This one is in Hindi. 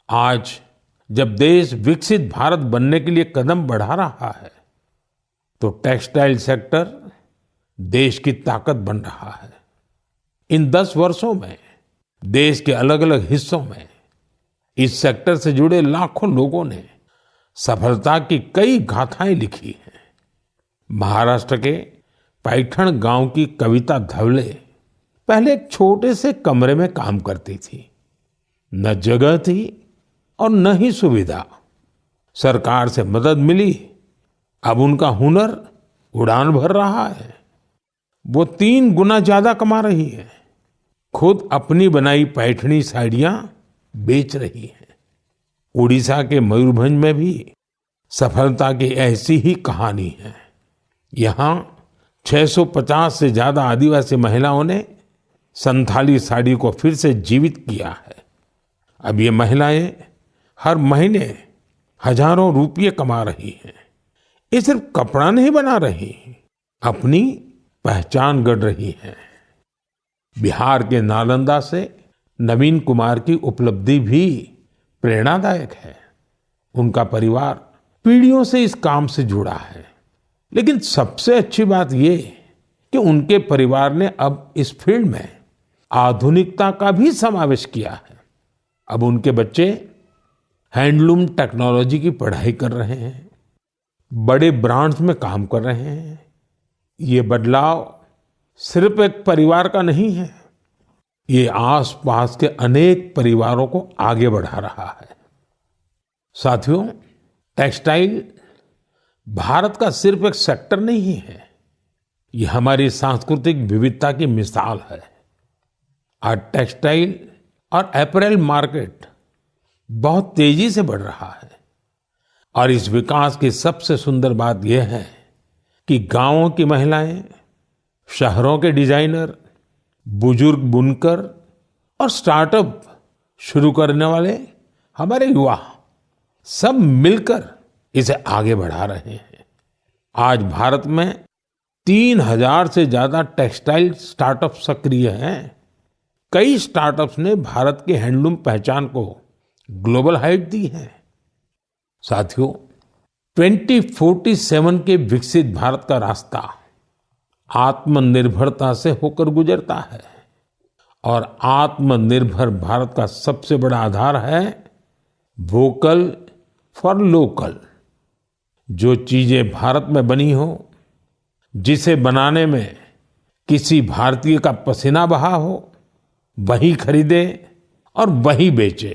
आज जब देश विकसित भारत बनने के लिए कदम बढ़ा रहा है, तो टेक्सटाइल सेक्टर देश की ताकत बन रहा है। इन 10 वर्षों में देश के अलग अलग हिस्सों में इस सेक्टर से जुड़े लाखों लोगों ने सफलता की कई गाथाएं लिखी हैं। महाराष्ट्र के पैठण गांव की कविता धवले पहले एक छोटे से कमरे में काम करती थी। न जगह थी और न ही सुविधा। सरकार से मदद मिली, अब उनका हुनर उड़ान भर रहा है। वो 3 गुना ज्यादा कमा रही है। खुद अपनी बनाई पैठणी साड़ियां बेच रही है। उड़ीसा के मयूरभंज में भी सफलता की ऐसी ही कहानी है। यहाँ 650 से ज्यादा आदिवासी महिलाओं ने संथाली साड़ी को फिर से जीवित किया है। अब ये महिलाएं हर महीने हजारों रुपये कमा रही हैं। ये सिर्फ कपड़ा नहीं बना रही, अपनी पहचान गढ़ रही हैं। बिहार के नालंदा से नवीन कुमार की उपलब्धि भी प्रेरणादायक है। उनका परिवार पीढ़ियों से इस काम से जुड़ा है। लेकिन सबसे अच्छी बात ये कि उनके परिवार ने अब इस फील्ड में आधुनिकता का भी समावेश किया है। अब उनके बच्चे हैंडलूम टेक्नोलॉजी की पढ़ाई कर रहे हैं, बड़े ब्रांड्स में काम कर रहे हैं। ये बदलाव सिर्फ एक परिवार का नहीं है, ये आसपास के अनेक परिवारों को आगे बढ़ा रहा है। साथियों, टेक्सटाइल भारत का सिर्फ एक सेक्टर नहीं है, ये हमारी सांस्कृतिक विविधता की मिसाल है। आज टेक्सटाइल और अपैरेल मार्केट बहुत तेजी से बढ़ रहा है और इस विकास की सबसे सुंदर बात यह है कि गांवों की महिलाएं, शहरों के डिजाइनर, बुजुर्ग बुनकर और स्टार्टअप शुरू करने वाले हमारे युवा सब मिलकर इसे आगे बढ़ा रहे हैं। आज भारत में 3000 से ज्यादा टेक्सटाइल स्टार्टअप सक्रिय हैं। कई स्टार्टअप्स ने भारत की हैंडलूम पहचान को ग्लोबल हाइट दी है। साथियों, 2047 के विकसित भारत का रास्ता आत्मनिर्भरता से होकर गुजरता है और आत्मनिर्भर भारत का सबसे बड़ा आधार है वोकल फॉर लोकल। जो चीजें भारत में बनी हो, जिसे बनाने में किसी भारतीय का पसीना बहा हो, वही खरीदे और वही बेचे।